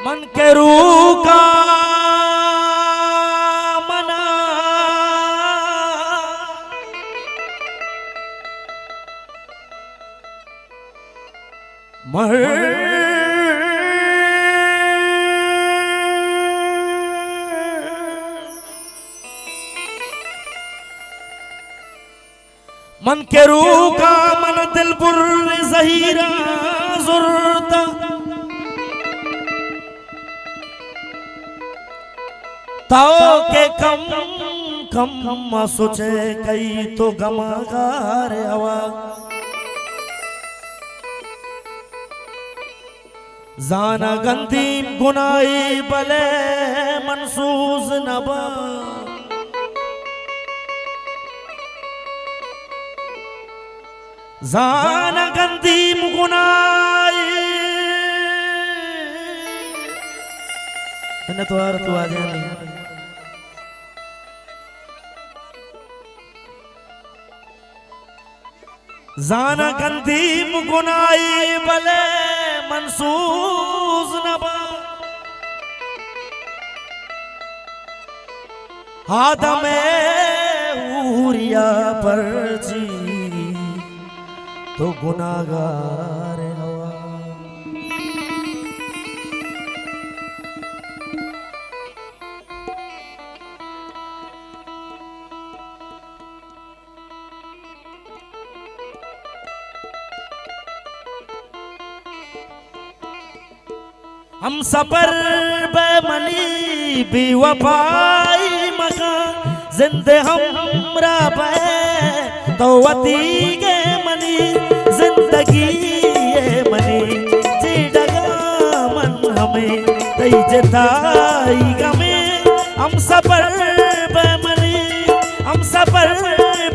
मन के रूह का मना मर मन के रूह का मन दिल पुर ज़हीरा ज़ुरता ताओ के कम कम सोचे कई तो गमागार हवा जाना गंदी गुनाई बले मनसूज नबा जाना गंदी गुनाई मैंने तो यार तू आ जाए जाना गंदी गुनाई बले मनसूज नबा हाथ में उरिया पर जी तो गुनाहगार हवा हम सफर बेमनी बेवफाई मकान जिंदे हमरा पे तो वती के मनी जिंदगी ये मनी चिड़गा मन हमें तई जताई गमें हम सफर बेमनी हम सफर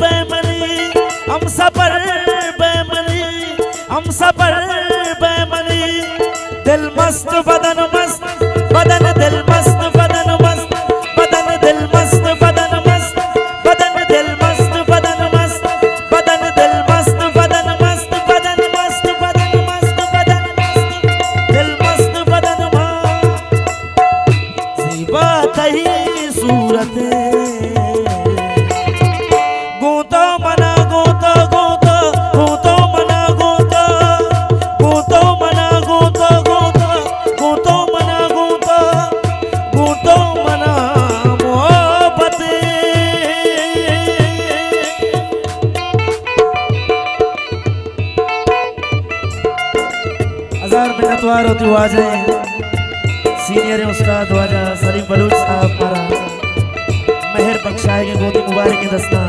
बेमनी हम सफर बेमनी हम सफर बेमनी दिल मस्त बदन दिल मस्त बदन मस्त बदन दिल मस्त बदन मस्त बदन दिल मस्त बदन मस्त बदन दिल मस्त बदन मस्त बदन मस्त बदन मस्त बदन मस्त दिल मस्त बदन सीबा तही सूरत गूंतो मना गूंतो गूंतो गूंतो मना गूंतो गूंतो मना गूंतो गूंतो गूंतो मना गूंतो गूंतो मना मोहब्बत हजार मिनट वार होती आ जाए सीनियर उस्ताद वाजा सलीम बलूच साहब हमारा मेहर बख्शाएंगे गोदी मुबारक के दस्ता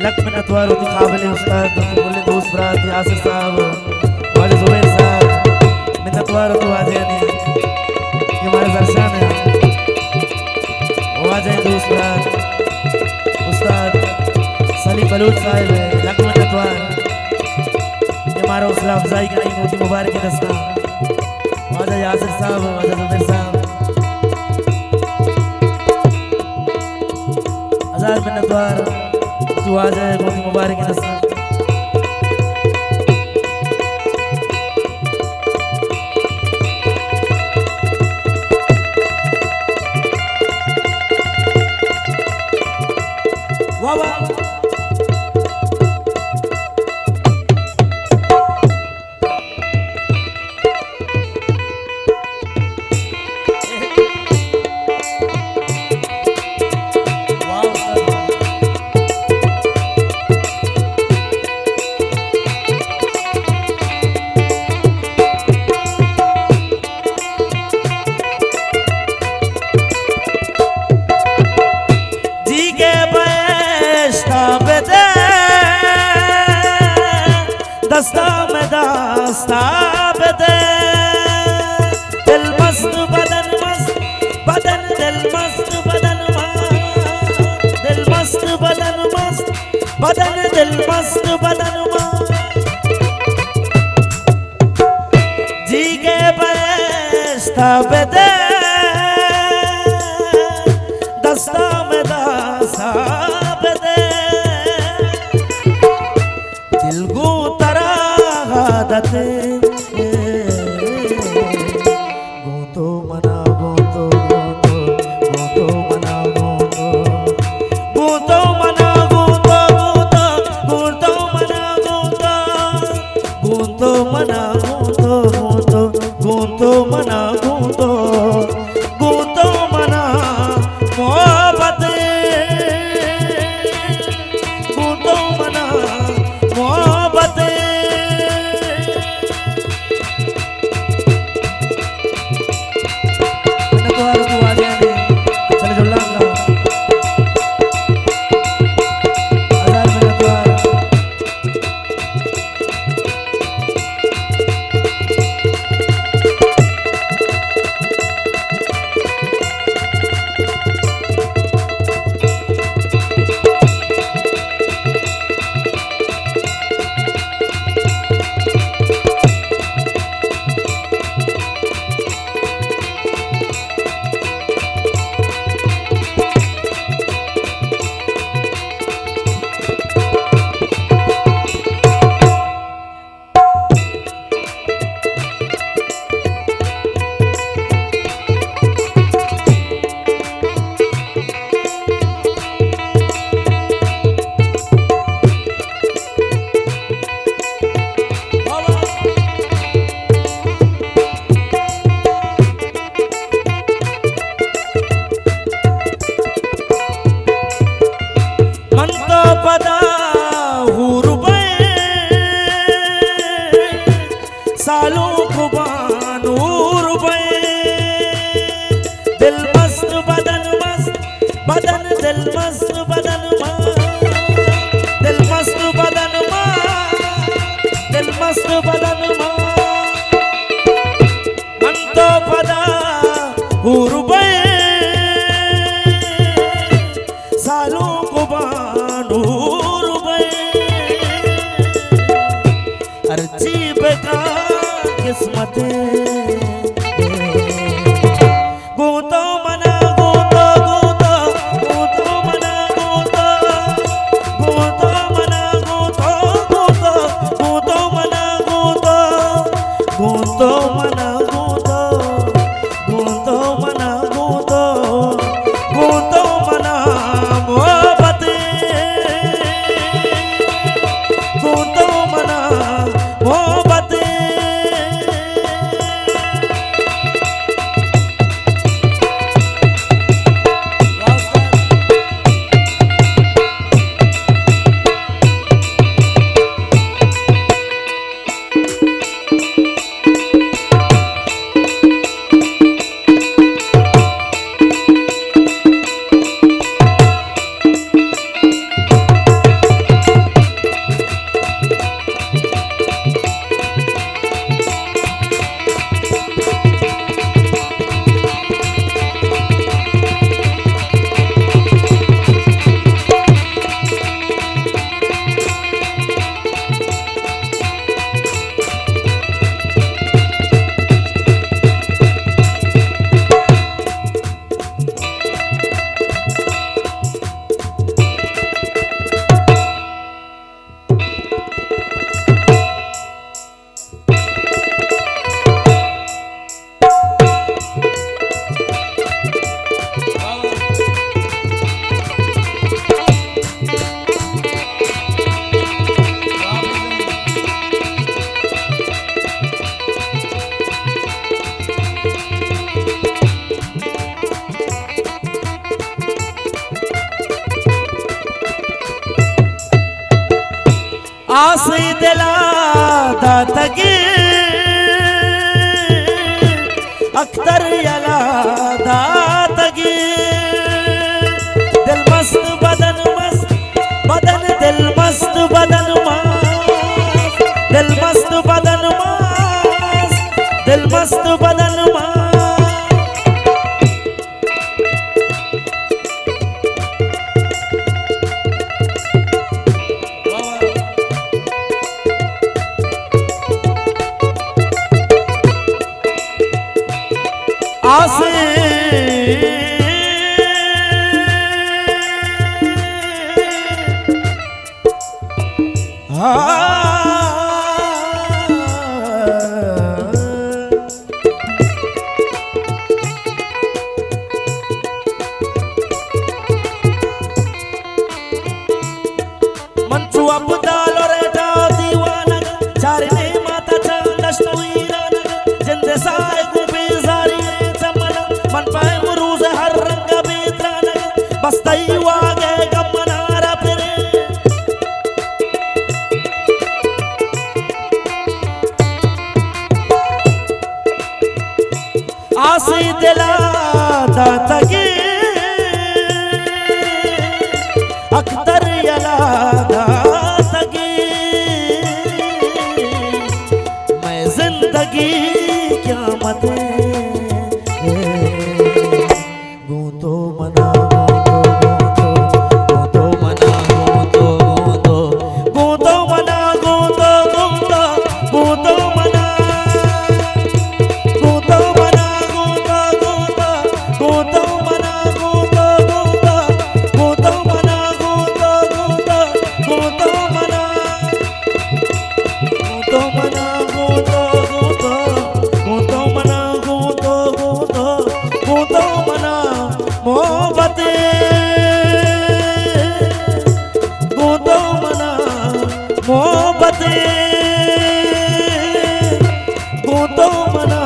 लक मिनट वार होती काबिल उस्ताद बोले दोस्त बरात यासिर साहब वाले जुबैर साहब मिनट वार होती आ जाए ये हमारे दर्शन है आ जाए दोस्त बरात उस्ताद सलीम बलूच साहब है लक मिनट वार ये हमारा हौसला अफजाई का नहीं गोदी मुबारक के दस्ता वाजा यासिर साहब वाजा जुबैर साहब हजार मिनट द्वार तू आ जाए गोदी मुबारक के दस्ता वाह वाह दस्ता में दास्ता बदे दिल मस्त बदन दिल मस्त बदन दिल मस्त बदन बदन दिल मस्त बदन जी के बेस्ता बदे दस्ता में दास्ता बदे दिल को आदत गो तो गूंतो मना गूंतो मना मोहब्बत गूंतो मना मोहब्बत सालों खुबान दिल मस्त बदन दिल मस्त बदन दिल मस्त बदन दिल मस्त बदन मन तो पदा हुरुबे सालों खुबान अर्जीब का किस्मत गूंतो मना गूंतो मना गूंतो मना गूंतो मना गूंतो मना गूंतो मना मोहब्बत गूंतो मना मोहब्बत आसी दिला दातगी अख्तर यला दातगी दिल मस्त बदन दिल मस्त बदन दिल मस्त बदन दिल मस्त बदन आसे मंचू अब दालो रे दीवाना चारे माता चांदश आसी दिला दातगी अख्तर यला दातगी मैं जिंदगी क्या मत गूंतो मना गूंतो मना गूंतो मना गूंतो गूंतो मना गूंतो मना गूंतो मना गूंतो गूंतो मना गूंतो मना गूंतो मना गूंतो मना गूंतो मना मोहब्बत गूंतो मना मोहब्बत गूंतो मना